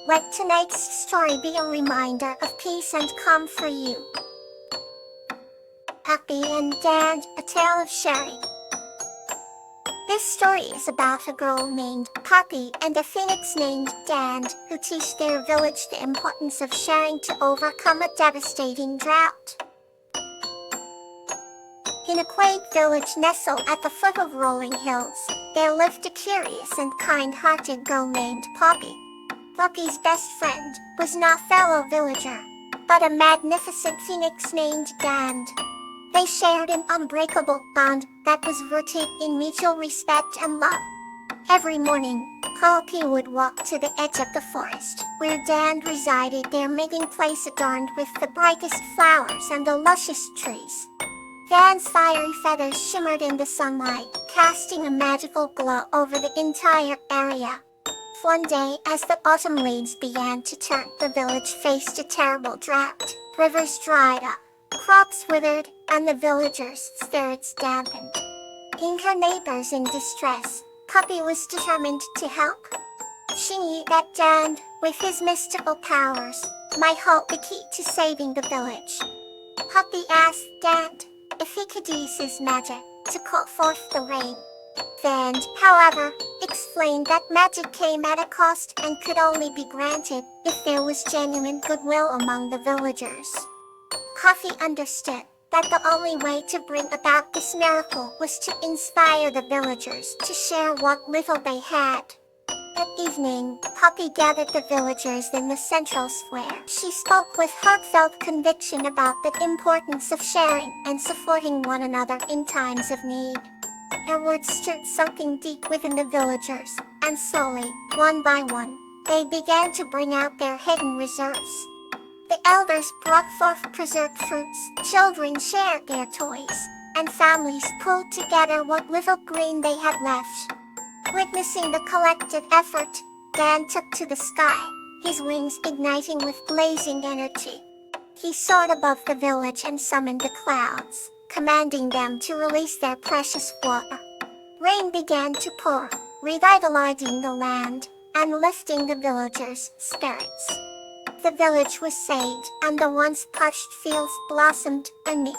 Let tonight's story be a reminder of peace and calm for you. Poppy and Dan, A Tale of Sharing. This story is about a girl named Poppy and a phoenix named Dan who teach their village the importance of sharing to overcome a devastating drought. In a quaint village nestled at the foot of rolling hills, there lived a curious and kind-hearted girl named Poppy. Poppy's best friend was not a fellow villager, but a magnificent phoenix named Dan. They shared an unbreakable bond that was rooted in mutual respect and love. Every morning, Poppy would walk to the edge of the forest, where Dan resided, their meeting place adorned with the brightest flowers and the luscious trees. Dan's fiery feathers shimmered in the sunlight, casting a magical glow over the entire area. One day, as the autumn leaves began to turn, the village faced a terrible drought. Rivers dried up, crops withered, and the villagers' spirits dampened. Seeing her neighbors in distress, Poppy was determined to help. She knew that Dan, with his mystical powers, might hold the key to saving the village. Poppy asked Dan if he could use his magic to call forth the rain. Dan, however, explained that magic came at a cost and could only be granted if there was genuine goodwill among the villagers. Poppy understood that the only way to bring about this miracle was to inspire the villagers to share what little they had. That evening, Poppy gathered the villagers in the central square. She spoke with heartfelt conviction about the importance of sharing and supporting one another in times of need. Her words stirred something deep within the villagers, and slowly, one by one, they began to bring out their hidden reserves. The elders brought forth preserved fruits, children shared their toys, and families pulled together what little grain they had left. Witnessing the collective effort, Dan took to the sky, his wings igniting with blazing energy. He soared above the village and summoned the clouds, commanding them to release their precious water. Rain began to pour, revitalizing the land and lifting the villagers' spirits. The village was saved, and the once parched fields blossomed anew.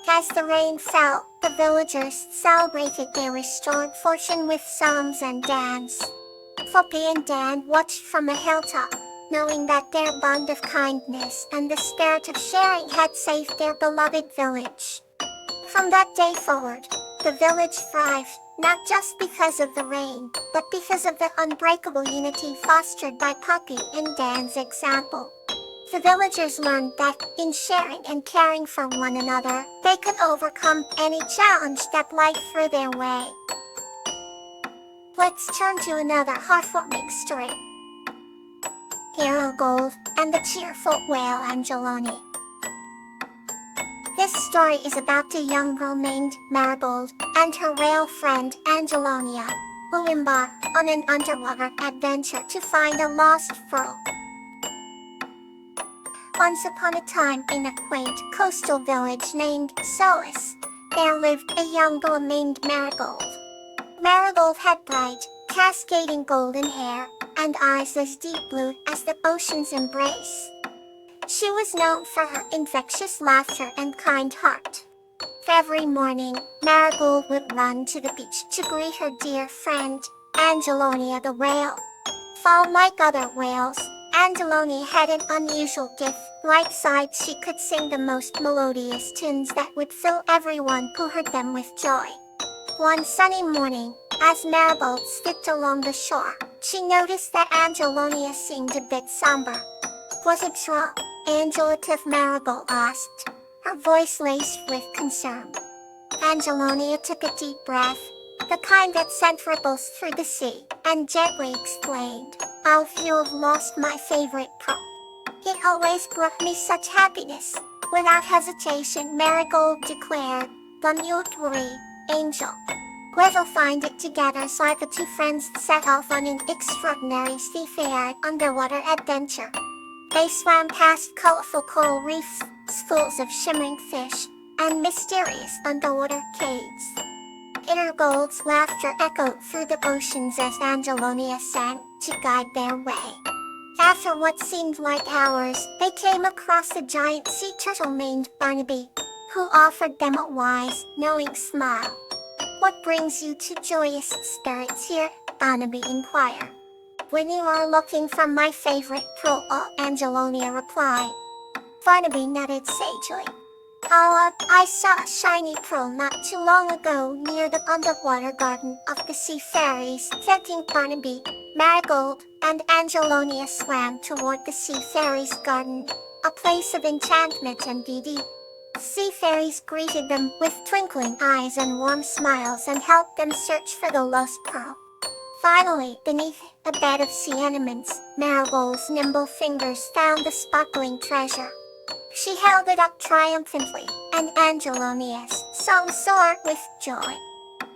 As the rain fell, the villagers celebrated their restored fortune with songs and dance. Poppy and Dan watched from a hilltop, knowing that their bond of kindness and the spirit of sharing had saved their beloved village. From that day forward, the village thrived, not just because of the rain, but because of the unbreakable unity fostered by Poppy and Dan's example. The villagers learned that, in sharing and caring for one another, they could overcome any challenge that life threw their way. Let's turn to another heartwarming story. Hero Gold and the Cheerful Whale Angeloni. This story is about a young girl named Marigold and her whale friend Angelonia, who embark on an underwater adventure to find a lost pearl. Once upon a time, in a quaint coastal village named Solis, there lived a young girl named Marigold. Marigold had bright, cascading golden hair and eyes as deep blue as the ocean's embrace. She was known for her infectious laughter and kind heart. Every morning, Marigold would run to the beach to greet her dear friend, Angelonia the whale. Far like other whales, Angelonia had an unusual gift. Light-side, she could sing the most melodious tunes that would fill everyone who heard them with joy. One sunny morning, as Marigold skipped along the shore, she noticed that Angelonia seemed a bit somber. Was it wrong? Angelative Marigold asked, her voice laced with concern. Angelonia took a deep breath, the kind that sent ripples through the sea, and gently explained, "You have lost my favorite pearl. It always brought me such happiness." Without hesitation, Marigold declared, "Don't you worry, Angel. We'll find it together." So the two friends set off on an extraordinary seafaring underwater adventure. They swam past colorful coral reefs, schools of shimmering fish, and mysterious underwater caves. Marigold's laughter echoed through the oceans as Angelonia sang to guide their way. After what seemed like hours, they came across a giant sea turtle named Barnaby, who offered them a wise, knowing smile. "What brings you to joyous spirits here?" Barnaby inquired. "When you are looking for my favorite pearl," Angelonia replied. Barnaby nodded sagely. I saw a shiny pearl not too long ago near the underwater garden of the sea fairies," thanking Barnaby. Marigold and Angelonia swam toward the sea fairies' garden, a place of enchantment and beauty. Sea fairies greeted them with twinkling eyes and warm smiles and helped them search for the lost pearl. Finally, beneath a bed of sea anemones, Marigold's nimble fingers found the sparkling treasure. She held it up triumphantly, and Angelonia's song soared with joy.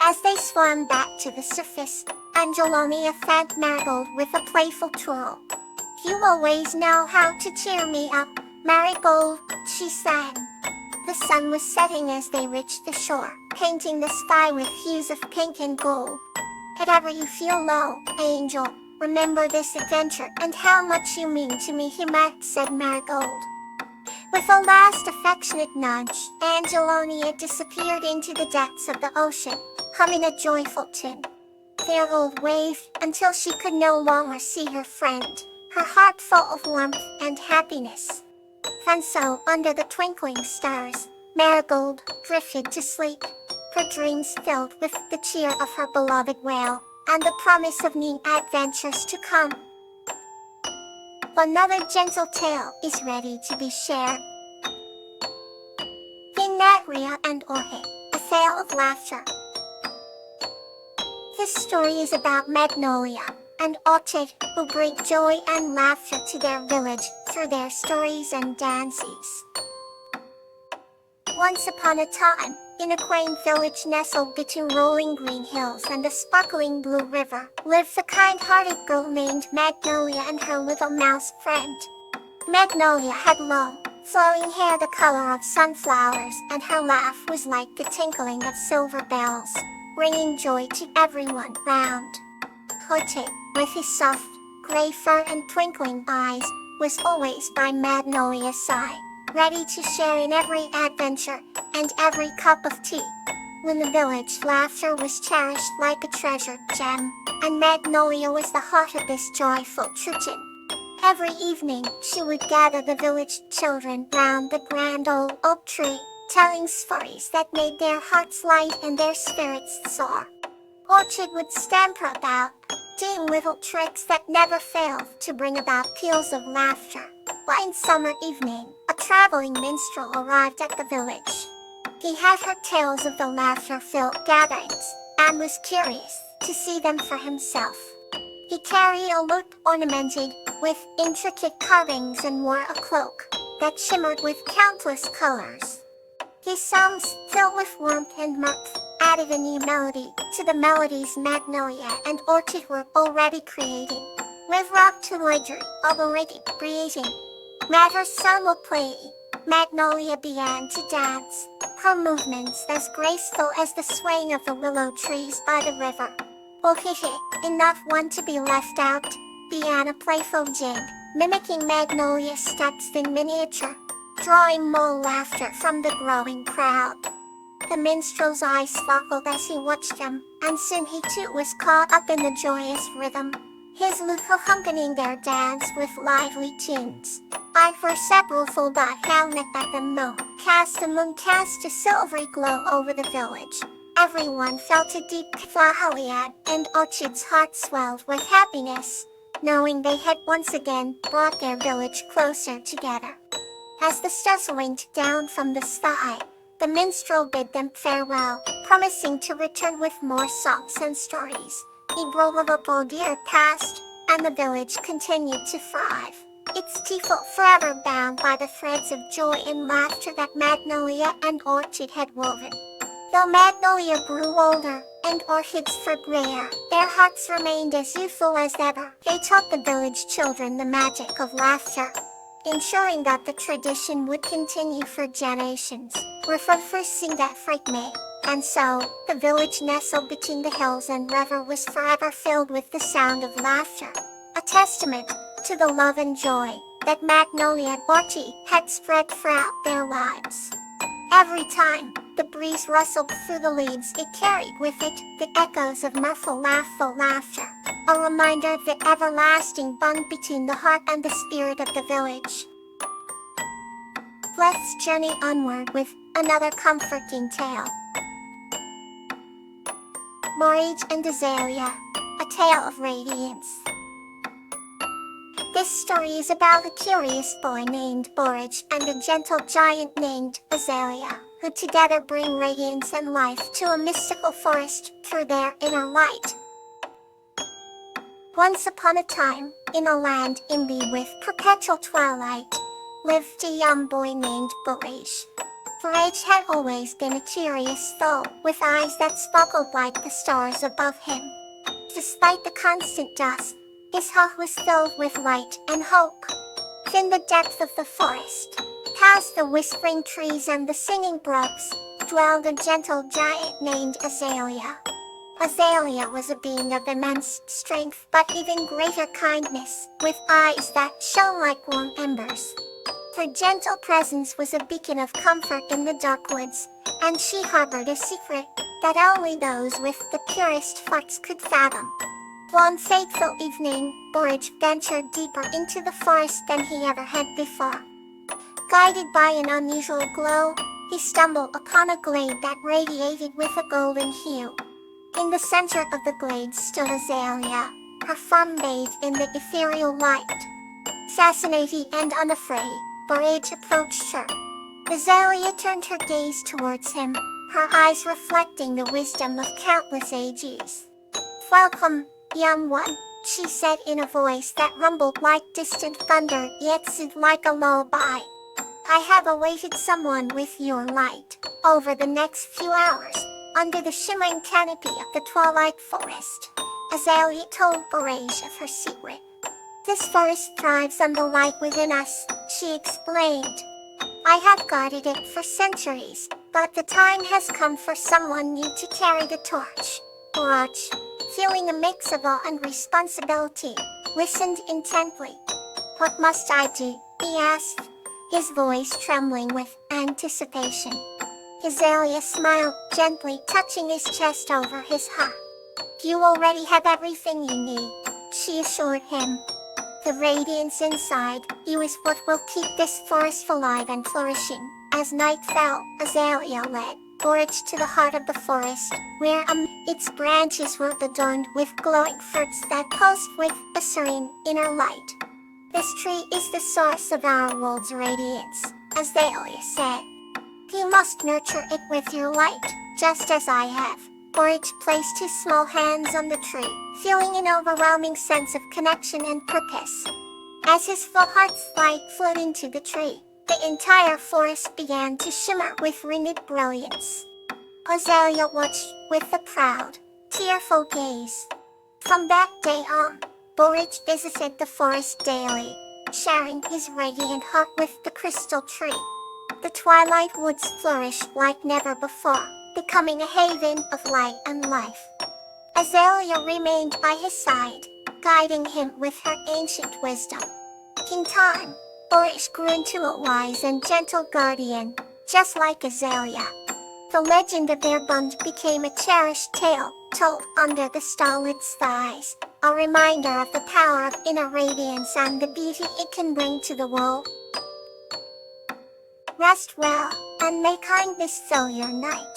As they swam back to the surface, Angelonia thanked Marigold with a playful twirl. "You always know how to cheer me up, Marigold," she sang. The sun was setting as they reached the shore, painting the sky with hues of pink and gold. "If ever you feel low, Angel, remember this adventure and how much you mean to me," said Marigold. With a last affectionate nudge, Angelonia disappeared into the depths of the ocean, humming a joyful tune. Marigold waved until she could no longer see her friend, her heart full of warmth and happiness. And so, under the twinkling stars, Marigold drifted to sleep, her dreams filled with the cheer of her beloved whale, and the promise of new adventures to come. Another gentle tale is ready to be shared. Vinagria and Orchid, a tale of laughter. This story is about Magnolia and Orchid, who bring joy and laughter to their village through their stories and dances. Once upon a time, in a quaint village nestled between rolling green hills and a sparkling blue river, lived a kind-hearted girl named Magnolia and her little mouse friend. Magnolia had long, flowing hair the color of sunflowers, and her laugh was like the tinkling of silver bells, bringing joy to everyone round. Orchid, with his soft, gray fur and twinkling eyes, was always by Magnolia's side, ready to share in every adventure and every cup of tea. When the village laughter was cherished like a treasured gem, and Magnolia was the heart of this joyful tradition. Every evening, she would gather the village children round the grand old oak tree, telling stories that made their hearts light and their spirits soar. Orchid would scamper about, doing little tricks that never failed to bring about peals of laughter. One summer evening, a traveling minstrel arrived at the village. He had heard tales of the laughter-filled gatherings, and was curious to see them for himself. He carried a lute ornamented with intricate carvings and wore a cloak that shimmered with countless colors. His songs, filled with warmth and mirth, added a new melody to the melodies Magnolia and Orchid were already creating. With rock to ivory, already creating. Matter summer play, Magnolia began to dance, her movements as graceful as the swaying of the willow trees by the river. Orchid, enough one to be left out, began a playful jig, mimicking Magnolia's steps in miniature, drawing more laughter from the growing crowd. The minstrel's eyes sparkled as he watched them, and soon he too was caught up in the joyous rhythm, his lute accompanying their dance with lively tunes. For several full helmet at the moon cast a silvery glow over the village. Everyone felt a deep kahaliad, and Orchid's heart swelled with happiness, knowing they had once again brought their village closer together. As the stars winked down from the sky, the minstrel bid them farewell, promising to return with more songs and stories. A growable year passed, and the village continued to thrive, its people forever bound by the threads of joy and laughter that Magnolia and Orchid had woven. Though Magnolia grew older, and Orchid's fur grayer, their hearts remained as youthful as ever. They taught the village children the magic of laughter, ensuring that the tradition would continue for generations. Referencing that freak May. And so, the village nestled between the hills and river was forever filled with the sound of laughter, a testament to the love and joy that Magnolia Orchid had spread throughout their lives. Every time the breeze rustled through the leaves, it carried with it the echoes of muffled laughter, a reminder of the everlasting bond between the heart and the spirit of the village. Let's journey onward with another comforting tale. Borage and Azalea, a tale of radiance. This story is about a curious boy named Borage and a gentle giant named Azalea, who together bring radiance and life to a mystical forest through their inner light. Once upon a time, in a land imbued with perpetual twilight, lived a young boy named Borage. Borage had always been a curious soul, with eyes that sparkled like the stars above him. Despite the constant dusk, his heart was filled with light and hope. In the depth of the forest, past the whispering trees and the singing brooks, dwelled a gentle giant named Azalea. Azalea was a being of immense strength but even greater kindness, with eyes that shone like warm embers. Her gentle presence was a beacon of comfort in the dark woods, and she harbored a secret that only those with the purest hearts could fathom. One fateful evening, Borage ventured deeper into the forest than he ever had before. Guided by an unusual glow, he stumbled upon a glade that radiated with a golden hue. In the center of the glade stood Azalea, her form bathed in the ethereal light. Fascinated and unafraid, Borage approached her. Azalea turned her gaze towards him, her eyes reflecting the wisdom of countless ages. "Welcome, young one," she said in a voice that rumbled like distant thunder yet soothed like a lullaby. "I have awaited someone with your light. Over the next few hours, under the shimmering canopy of the twilight forest," Azalea told Borage of her secret. "This forest thrives on the light within us," she explained. "I have guarded it for centuries, but the time has come for someone new to carry the torch." Borage, feeling a mix of awe and responsibility, listened intently. "What must I do?" he asked, his voice trembling with anticipation. Azalea smiled, gently touching his chest over his heart. "You already have everything you need," she assured him. "The radiance inside you is what will keep this forest alive and flourishing." As night fell, Azalea led Borage to the heart of the forest, where its branches were adorned with glowing fruits that pulsed with a serene inner light. "This tree is the source of our world's radiance," Azalea said. "You must nurture it with your light, just as I have." Borage placed his small hands on the tree, feeling an overwhelming sense of connection and purpose. As his full heart's light flowed into the tree, the entire forest began to shimmer with renewed brilliance. Azalea watched with a proud, tearful gaze. From that day on, Borage visited the forest daily, sharing his radiant heart with the crystal tree. The twilight woods flourished like never before, becoming a haven of light and life. Azalea remained by his side, guiding him with her ancient wisdom. In time, Borage grew into a wise and gentle guardian, just like Azalea. The legend of their bond became a cherished tale, told under the starlit skies, a reminder of the power of inner radiance and the beauty it can bring to the world. Rest well, and may kindness fill your night.